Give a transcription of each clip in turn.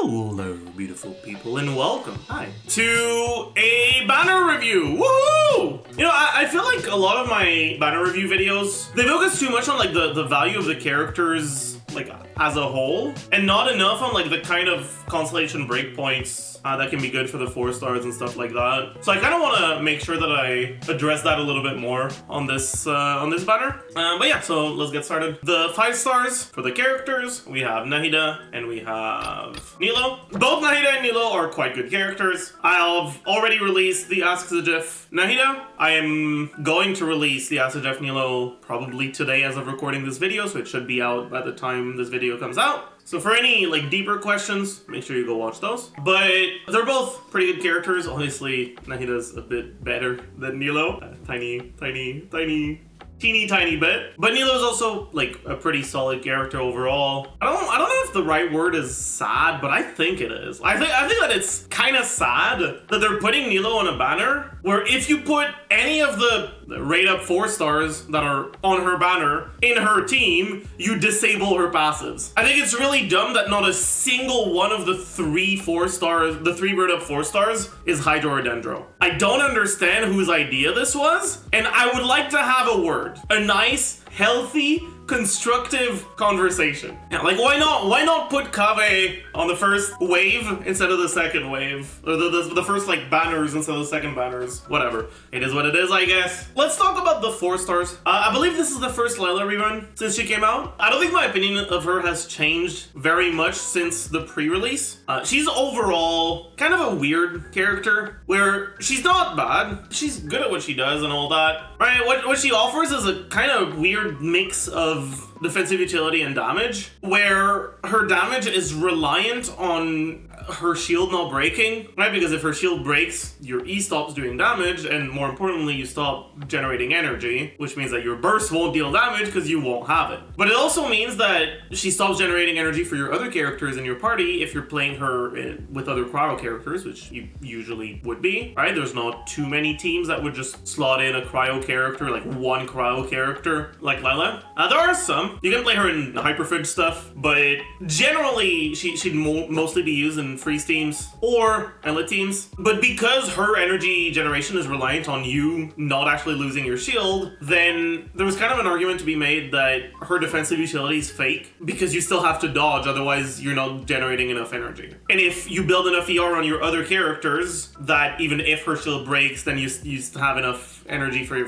Hello, beautiful people, and welcome, to a banner review. Woohoo! You know, I feel like a lot of my banner review videos, they focus too much on like the value of the characters, like as a whole, and not enough on like the kind of constellation breakpoints that can be good for the 4 stars and stuff like that. So I kind of want to make sure that I address that a little bit more on this banner. But yeah, so let's get started. The 5 stars for the characters, we have Nahida and we have Nilou. Both Nahida and Nilou are quite good characters. I've already released the Ask the Jeff Nahida. I am going to release the Ask the Jeff Nilou probably today as of recording this video, so it should be out by the time this video comes out. So for any like deeper questions, make sure you go watch those. But they're both pretty good characters. Obviously, Nahida's a bit better than Nilou. Teeny tiny bit. But Nilou is also like a pretty solid character overall. I don't know if the right word is sad, but I think it is. I think that it's kind of sad that they're putting Nilou on a banner where if you put any of the rate up 4 stars that are on her banner in her team, you disable her passives. I think it's really dumb that not a single one of the 3 4 stars, the 3 rate up 4 stars, is Hydro or Dendro. I don't understand whose idea this was, and I would like to have a word. A nice, healthy, constructive conversation. Yeah, like why not put Kave on the first wave instead of the second wave? Or the first like banners instead of the second banners. Whatever. It is what it is, I guess. Let's talk about the 4 stars. I believe this is the first Layla rerun since she came out. I don't think my opinion of her has changed very much since the pre-release. She's overall kind of a weird character where she's not bad. She's good at what she does and all that. Right? What she offers is a kind of weird mix of defensive utility and damage, where her damage is reliant on her shield not breaking, right? Because if her shield breaks, your E stops doing damage, and more importantly, you stop generating energy, which means that your burst won't deal damage because you won't have it. But it also means that she stops generating energy for your other characters in your party if you're playing her with other cryo characters, which you usually would be, right? There's not too many teams that would just slot in a cryo character, like one cryo character, like Layla. There are some. You can play her in Hyperfridge stuff, but generally she'd mostly be used in freeze teams or elite teams. But because her energy generation is reliant on you not actually losing your shield, then there was kind of an argument to be made that her defensive utility is fake because you still have to dodge, otherwise you're not generating enough energy. And if you build enough ER on your other characters that even if her shield breaks, then you have enough energy for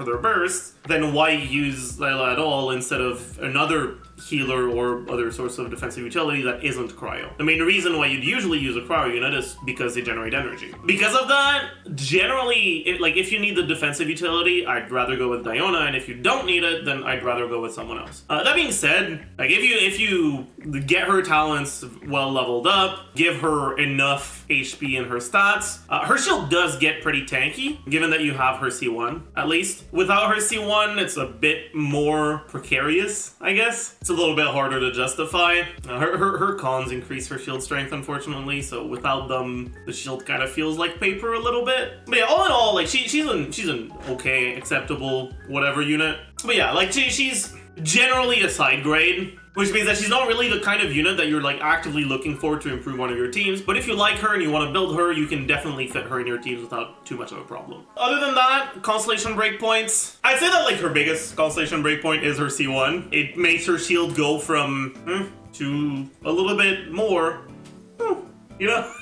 their bursts, then why use Layla at all instead of another healer or other source of defensive utility that isn't cryo? The main reason why you'd usually use a cryo unit is because they generate energy. Because of that, generally, if you need the defensive utility, I'd rather go with Diona, and if you don't need it, then I'd rather go with someone else. That being said, like if you get her talents well leveled up, give her enough HP in her stats, her shield does get pretty tanky, given that you have her C1, at least. Without her C1, it's a bit more precarious, I guess. It's a little bit harder to justify. Her cons increase her shield strength, unfortunately, so without them, the shield kind of feels like paper a little bit. But yeah, all in all, like she's an okay, acceptable, whatever unit. But yeah, like she's generally a side grade, which means that she's not really the kind of unit that you're like actively looking for to improve one of your teams. But if you like her and you want to build her, you can definitely fit her in your teams without too much of a problem. Other than that, constellation breakpoints, I'd say that like her biggest constellation breakpoint is her C1. It makes her shield go from to a little bit more, you know?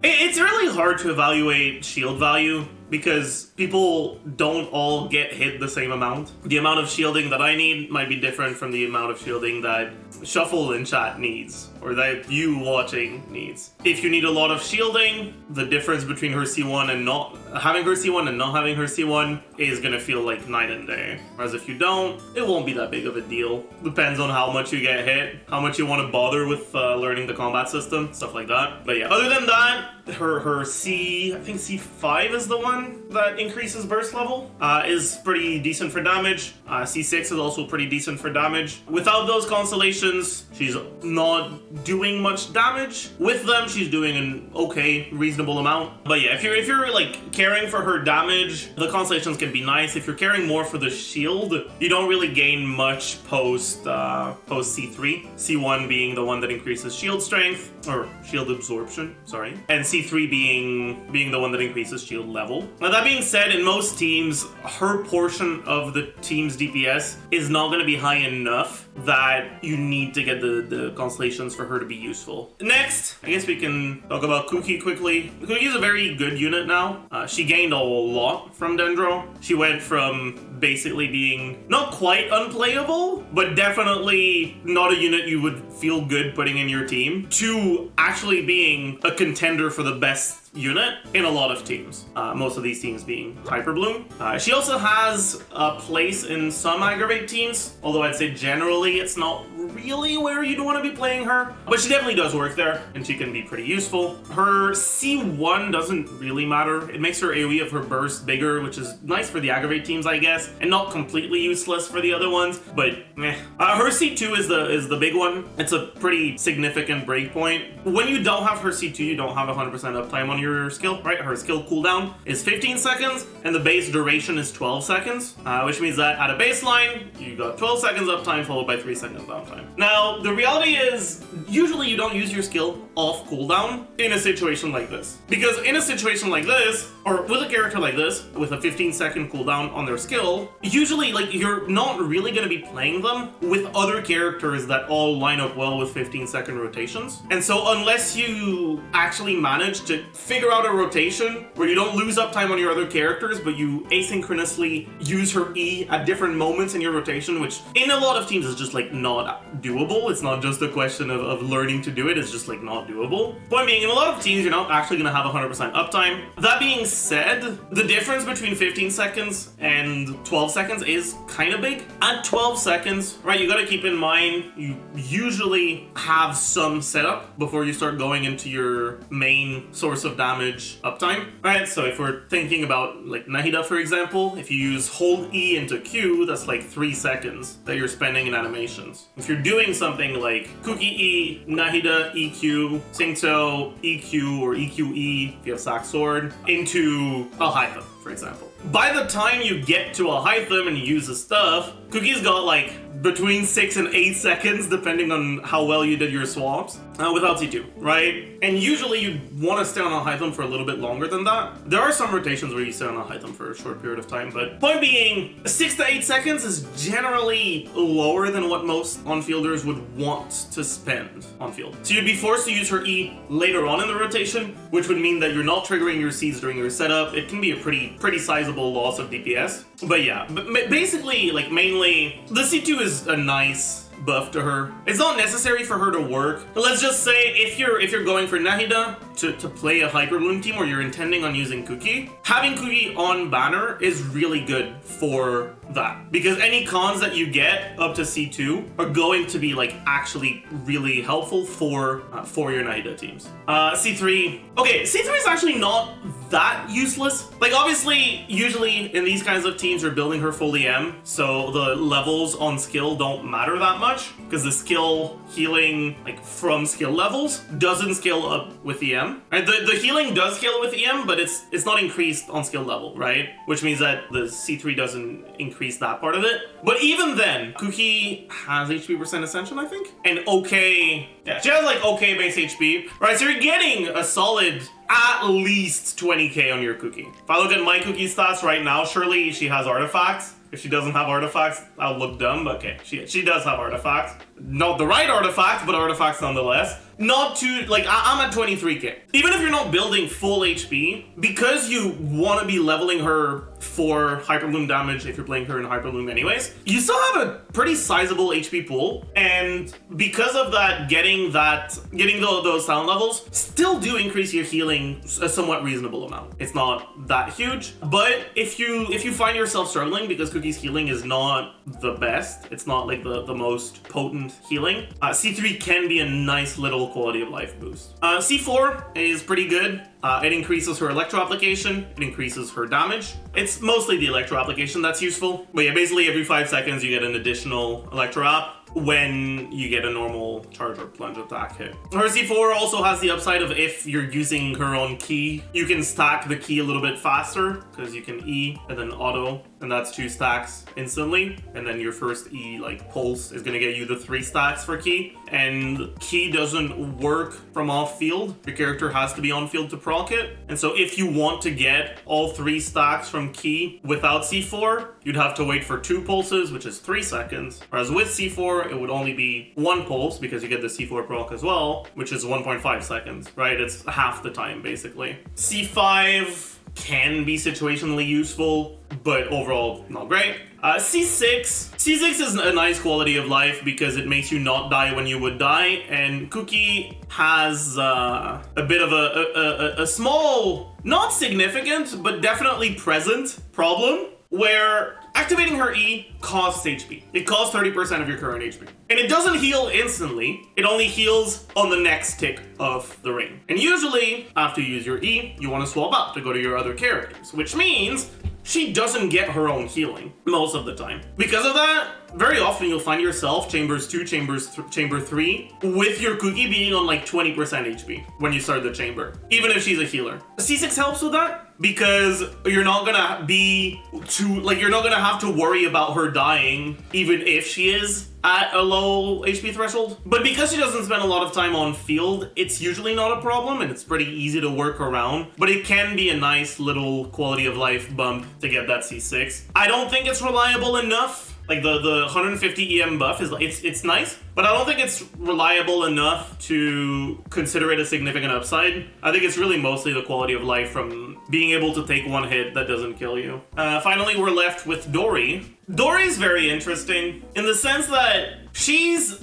It's really hard to evaluate shield value because people don't all get hit the same amount. The amount of shielding that I need might be different from the amount of shielding that Shuffle in chat needs, or that you watching needs. If you need a lot of shielding, the difference between her C1 and not having her C1 and not having her C1 is gonna feel like night and day. Whereas if you don't, it won't be that big of a deal. Depends on how much you get hit, how much you want to bother with learning the combat system, stuff like that. But yeah, other than that, her I think C5 is the one that increases burst level, is pretty decent for damage. C6 is also pretty decent for damage. Without those constellations, she's not doing much damage. With them, she's doing an okay, reasonable amount. But yeah, if you're like caring for her damage, the constellations can be nice. If you're caring more for the shield, you don't really gain much post C3. C1 being the one that increases shield strength, or shield absorption, sorry, and C3 being the one that increases shield level. Now that being said, in most teams, her portion of the team's DPS is not going to be high enough that you need to get the constellations for her to be useful. Next, I guess we can talk about Kuki quickly. Kuki is a very good unit now. She gained a lot from Dendro. She went from basically being not quite unplayable, but definitely not a unit you would feel good putting in your team, to actually being a contender for the best unit in a lot of teams, most of these teams being Hyper Bloom. She also has a place in some aggravate teams, although I'd say generally it's not really where you'd want to be playing her, but she definitely does work there and she can be pretty useful. Her C1 doesn't really matter. It makes her AoE of her burst bigger, which is nice for the aggravate teams, I guess, and not completely useless for the other ones, but meh. Her C2 is the big one. It's a pretty significant breakpoint. When you don't have her C2, you don't have 100% uptime on your skill, right? Her skill cooldown is 15 seconds and the base duration is 12 seconds, which means that at a baseline, you got 12 seconds uptime followed by 3 seconds downtime. Now, the reality is, usually you don't use your skill off cooldown in a situation like this. Because in a situation like this, or with a character like this, with a 15-second cooldown on their skill, usually, like, you're not really going to be playing them with other characters that all line up well with 15-second rotations. And so unless you actually manage to figure out a rotation where you don't lose uptime on your other characters, but you asynchronously use her E at different moments in your rotation, which in a lot of teams is just, like, not doable. It's not just a question of learning to do it, it's just, like, not doable. Point being, in a lot of teams, you're not actually going to have 100% uptime. That being said, the difference between 15 seconds and 12 seconds is kind of big. At 12 seconds, right, you got to keep in mind, you usually have some setup before you start going into your main source of damage uptime, right? So if we're thinking about, like, Nahida, for example, if you use hold E into Q, that's like 3 seconds that you're spending in animations. If you're doing something like Kuki E, Nahida, EQ, Singto, EQ, or EQE, if you have Sack Sword, into a Hytham, for example. By the time you get to a Hytham and you use the stuff, Kuki's got like between 6 and 8 seconds, depending on how well you did your swaps, without C2, right? And usually you want to stay on a Hytham for a little bit longer than that. There are some rotations where you stay on a Hytham for a short period of time, but point being, 6 to 8 seconds is generally lower than what most on-fielders would want to spend on field. So you'd be forced to use her E later on in the rotation, which would mean that you're not triggering your Cs during your setup. It can be a pretty sizable loss of DPS. But yeah, basically, like, mainly, the C2 is a nice buff to her. It's not necessary for her to work. But let's just say if you're going for Nahida to play a Hyper Bloom team or you're intending on using Kuki, having Kuki on banner is really good for that. Because any cons that you get up to C2 are going to be, like, actually really helpful for your Nahida teams. C3. Okay, C3 is actually not that useless. Like, obviously, usually in these kinds of teams, you're building her full EM, so the levels on skill don't matter that much, because the skill healing, like, from skill levels doesn't scale up with EM. Right? The healing does scale with EM, but it's not increased on skill level, right? Which means that the C3 doesn't increase that part of it. But even then, Kuki has HP percent Ascension, I think? And okay, yeah, she has, like, okay base HP, right? So you're getting a solid at least 20k on your Kuki. If I look at my Kuki stats right now, surely she has artifacts. If she doesn't have artifacts, I'll look dumb, but okay, she does have artifacts. Not the right artifacts, but artifacts nonetheless. Not too, like, I'm at 23k. Even if you're not building full HP, because you want to be leveling her for Hyper Bloom damage if you're playing her in Hyper Bloom anyways, you still have a pretty sizable HP pool, and because of that, getting those sound levels still do increase your healing a somewhat reasonable amount. It's not that huge, but if you find yourself struggling because Kuki's healing is not the best, it's not like the most potent healing, C3 can be a nice little quality of life boost. C4 is pretty good. It increases her electro application, it increases her damage. It's mostly the electro application that's useful. But yeah, basically every 5 seconds you get an additional electro app. when you get a normal charge or plunge attack hit. Her C4 also has the upside of if you're using her own key, you can stack the key a little bit faster because you can E and then auto, and that's 2 stacks instantly. And then your first E, like pulse, is gonna get you the 3 stacks for key. And key doesn't work from off field. Your character has to be on field to proc it. And so if you want to get all 3 stacks from key without C4, you'd have to wait for 2 pulses, which is 3 seconds. Whereas with C4, it would only be 1 pulse because you get the C4 proc as well, which is 1.5 seconds, right? It's half the time basically. C5 can be situationally useful, but overall not great. C6 is a nice quality of life because it makes you not die when you would die, and Kuki has a bit of a small, not significant, but definitely present problem where activating her E costs HP. It costs 30% of your current HP. And it doesn't heal instantly, it only heals on the next tick of the ring. And usually, after you use your E, you want to swap up to go to your other characters, which means she doesn't get her own healing most of the time. Because of that, very often you'll find yourself chambers 2, chamber 3 with your Kuki being on like 20% HP when you start the chamber, even if she's a healer. C6 helps with that because you're not gonna you're not gonna have to worry about her dying even if she is at a low HP threshold. But because she doesn't spend a lot of time on field, it's usually not a problem and it's pretty easy to work around, but it can be a nice little quality of life bump to get that C6. I don't think it's reliable enough. Like the 150 EM buff is it's nice, but I don't think it's reliable enough to consider it a significant upside. I think it's really mostly the quality of life from being able to take 1 hit that doesn't kill you. Finally, we're left with Dori. Dori's very interesting in the sense that she's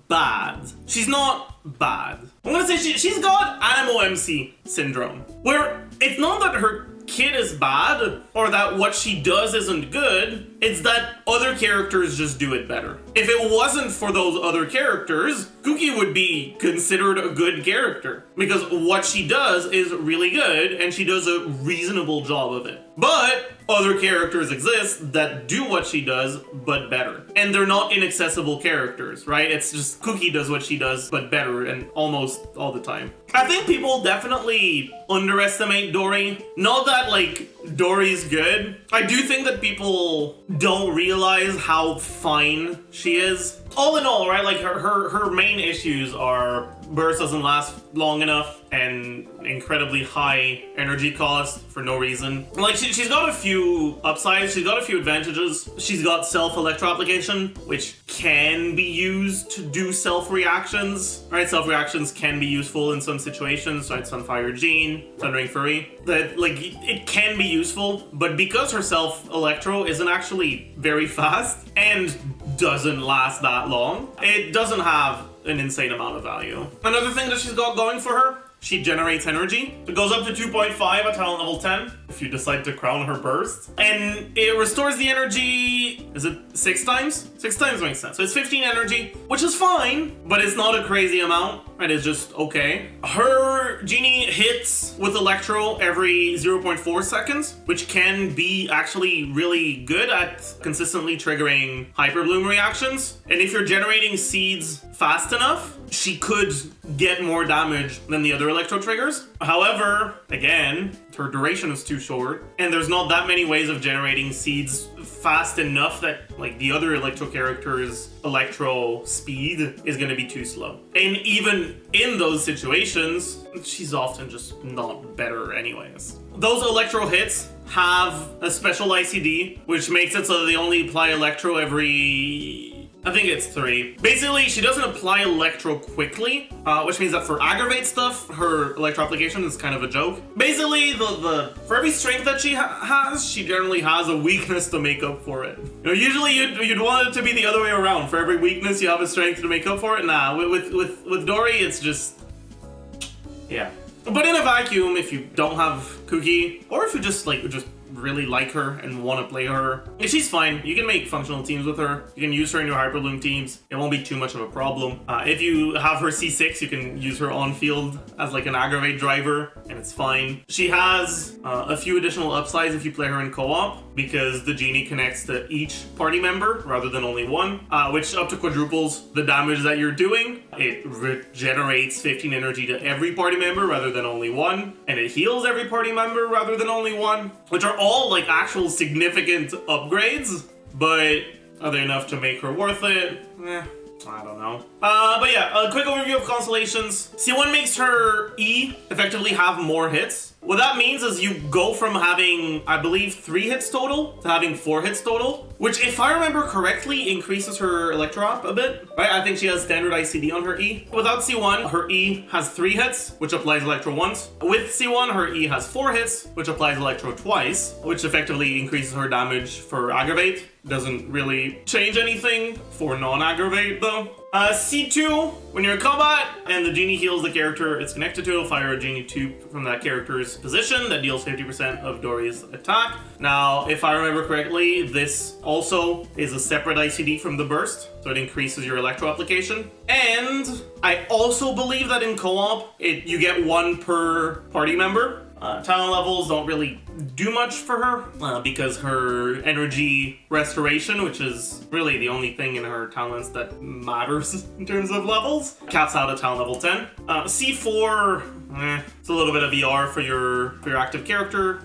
bad. She's not bad. I'm gonna say she's got Animo MC syndrome, where it's not that her kid is bad or that what she does isn't good, it's that other characters just do it better. If it wasn't for those other characters, Kuki would be considered a good character because what she does is really good and she does a reasonable job of it. But other characters exist that do what she does but better, and they're not inaccessible characters, right? It's just Kuki does what she does but better, and almost all the time. I think people definitely underestimate Dori. Not that like Dori's good. I do think that people don't realize how fine she is. All in all, right, like her main issues are burst doesn't last long enough and incredibly high energy cost for no reason. Like she's got a few upsides, she's got a few advantages. She's got self-electro application, which can be used to do self-reactions, right? Self-reactions can be useful in some situations, right? Sunfire Jean, Thundering Fury. That like it can be useful, but because her self-electro isn't actually very fast and doesn't last that long, it doesn't have an insane amount of value. Another thing that she's got going for her, she generates energy. It goes up to 2.5 at talent level 10 if you decide to crown her burst. And it restores the energy, is it 6 times? 6 times makes sense. So it's 15 energy, which is fine, but it's not a crazy amount. It is just okay. Her genie hits with Electro every 0.4 seconds, which can be actually really good at consistently triggering Hyper Bloom reactions. And if you're generating seeds fast enough, she could get more damage than the other Electro triggers. However, again, her duration is too short, and there's not that many ways of generating seeds fast enough that like the other Electro characters' Electro speed is going to be too slow. And even in those situations, she's often just not better anyways. Those Electro hits have a special ICD, which makes it so that they only apply Electro every... I think it's 3. Basically, she doesn't apply Electro quickly, which means that for aggravate stuff, her Electro application is kind of a joke. Basically, for every strength that she has, she generally has a weakness to make up for it. You know, usually you'd want it to be the other way around. For every weakness, you have a strength to make up for it. Nah, with Dori, it's just... yeah. But in a vacuum, if you don't have Kuki, or if you just really like her and want to play her, she's fine. You can make functional teams with her. You can use her in your Hyperloom teams. It won't be too much of a problem. If you have her C6, you can use her on field as like an aggravate driver, and it's fine. She has a few additional upsides if you play her in co-op. because the genie connects to each party member rather than only one, which up to quadruples the damage that you're doing. It regenerates 15 energy to every party member rather than only one, and it heals every party member rather than only one, which are all like actual significant upgrades, but are they enough to make her worth it? I don't know. But yeah, a quick overview of constellations. C1 makes her E effectively have more hits. What that means is you go from having, I believe, 3 hits total to having 4 hits total, which, if I remember correctly, increases her Electro Op a bit, right? I think she has standard ICD on her E. Without C1, her E has 3 hits, which applies Electro once. With C1, her E has 4 hits, which applies Electro twice, which effectively increases her damage for Aggravate. Doesn't really change anything for non-Aggravate, though. C2, when you're in combat and the genie heals the character it's connected to, it'll fire a genie tube from that character's position that deals 50% of Dori's attack. Now, if I remember correctly, this also is a separate ICD from the burst, so it increases your electro application. And I also believe that in co-op, you get 1 per party member. Talent levels don't really do much for her because her energy restoration, which is really the only thing in her talents that matters in terms of levels, caps out at talent level 10. C4, it's a little bit of ER for your active character.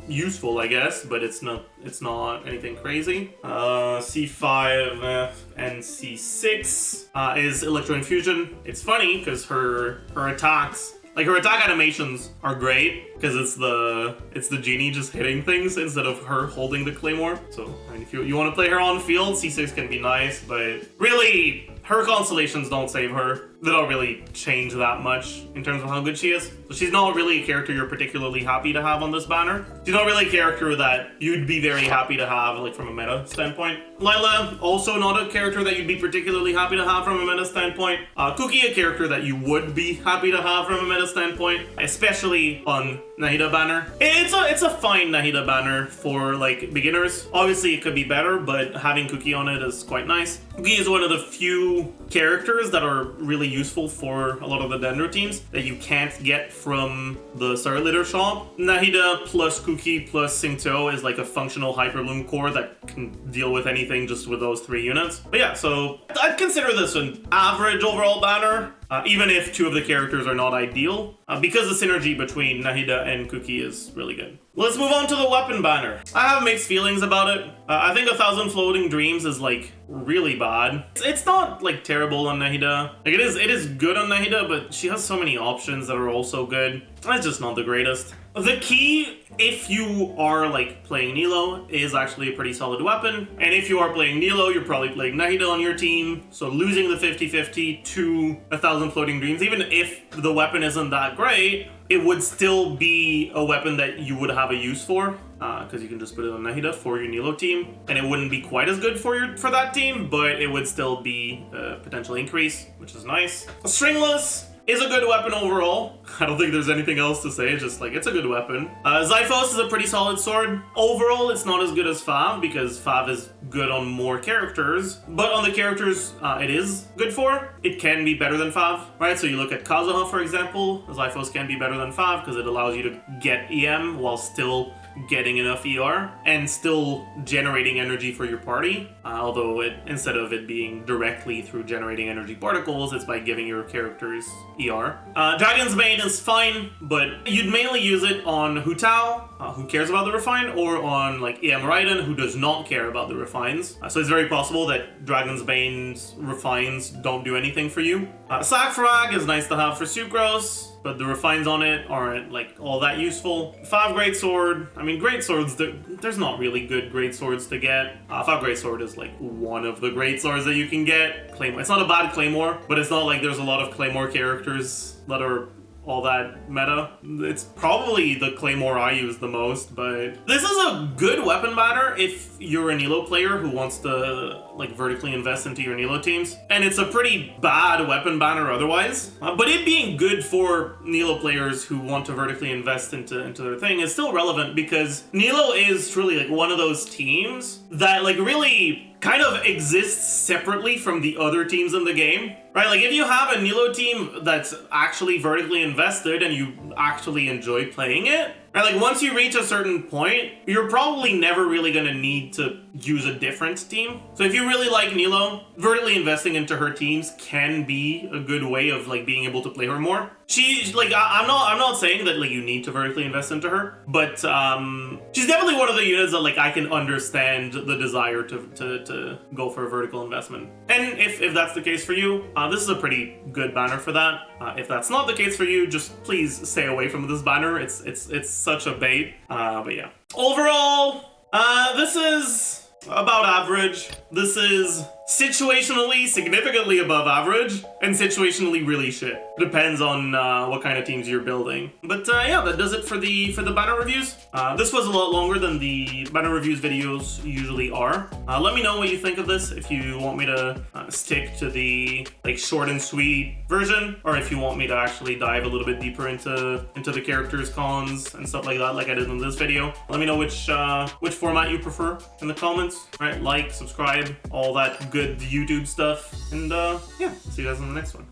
Useful, I guess, but it's not anything crazy. C5 and C6 is Electro Infusion. It's funny because her attacks, like her attack animations, are great because it's the genie just hitting things instead of her holding the claymore. So I mean, if you want to play her on field, C6 can be nice, but really her constellations don't save her. They don't really change that much in terms of how good she is. So she's not really a character you're particularly happy to have on this banner. She's not really a character that you'd be very happy to have, like, from a meta standpoint. Layla, also not a character that you'd be particularly happy to have from a meta standpoint. Kuki, a character that you would be happy to have from a meta standpoint, especially on Nahida banner. It's a fine Nahida banner for, like, beginners. Obviously, it could be better, but having Kuki on it is quite nice. Kuki is one of the few characters that are really useful for a lot of the Dendro teams that you can't get from the Star Leader shop. Nahida plus Kuki plus Singto is like a functional Hyperloom core that can deal with anything just with those 3 units. But yeah, so I'd consider this an average overall banner, even if 2 of the characters are not ideal, because the synergy between Nahida and Kuki is really good. Let's move on to the weapon banner. I have mixed feelings about it. I think 1,000 Floating Dreams is like really bad. It's not like terrible on Nahida. Like it is good on Nahida, but she has so many options that are also good. It's just not the greatest. The key, if you are like playing Nilou, is actually a pretty solid weapon. And if you are playing Nilou, you're probably playing Nahida on your team. So losing the 50-50 to 1,000 Floating Dreams, even if the weapon isn't that great, it would still be a weapon that you would have a use for, because you can just put it on Nahida for your Nilou team, and it wouldn't be quite as good for that team, but it would still be a potential increase, which is nice. Stringless is a good weapon overall. I don't think there's anything else to say, just like, it's a good weapon. Xiphos is a pretty solid sword. Overall, it's not as good as Fav, because Fav is good on more characters, but on the characters it is good for, it can be better than Fav, right? So you look at Kazuha, for example, Xiphos can be better than Fav, because it allows you to get EM while still getting enough ER and still generating energy for your party, although instead of it being directly through generating energy particles, it's by giving your characters ER. Dragon's Bane is fine, but you'd mainly use it on Hu Tao, who cares about the refine, or on like EM Raiden, who does not care about the refines. So it's very possible that Dragon's Bane's refines don't do anything for you. Sac-Frag is nice to have for Sucrose, but the refines on it aren't like all that useful. 5 Greatsword, I mean, Greatswords, there's not really good Greatswords to get. 5 Greatsword is like one of the Greatswords that you can get. Claymore, it's not a bad Claymore, but it's not like there's a lot of Claymore characters that are all that meta. It's probably the Claymore I use the most, but this is a good weapon banner if you're a Nilou player who wants to like vertically invest into your Nilou teams. And it's a pretty bad weapon banner otherwise. But it being good for Nilou players who want to vertically invest into their thing is still relevant, because Nilou is truly like one of those teams that like really kind of exists separately from the other teams in the game, right? Like if you have a Nilou team that's actually vertically invested and you actually enjoy playing it, Right, like once you reach a certain point, you're probably never really gonna need to use a different team. So if you really like Nilou, vertically investing into her teams can be a good way of like being able to play her more. She's like, I'm not saying that like you need to vertically invest into her, but she's definitely one of the units that like I can understand the desire to go for a vertical investment. And if that's the case for you, this is a pretty good banner for that. If that's not the case for you, just please stay away from this banner. It's such a bait. But yeah, overall, this is about average. This is situationally significantly above average, and situationally really shit. Depends on what kind of teams you're building. But yeah, that does it for the banner reviews. This was a lot longer than the banner reviews videos usually are. Let me know what you think of this, if you want me to stick to the like short and sweet version, or if you want me to actually dive a little bit deeper into the characters, cons, and stuff like that, like I did in this video. Let me know which format you prefer in the comments. All right, like, subscribe, all that good YouTube stuff, and yeah, see you guys in the next one.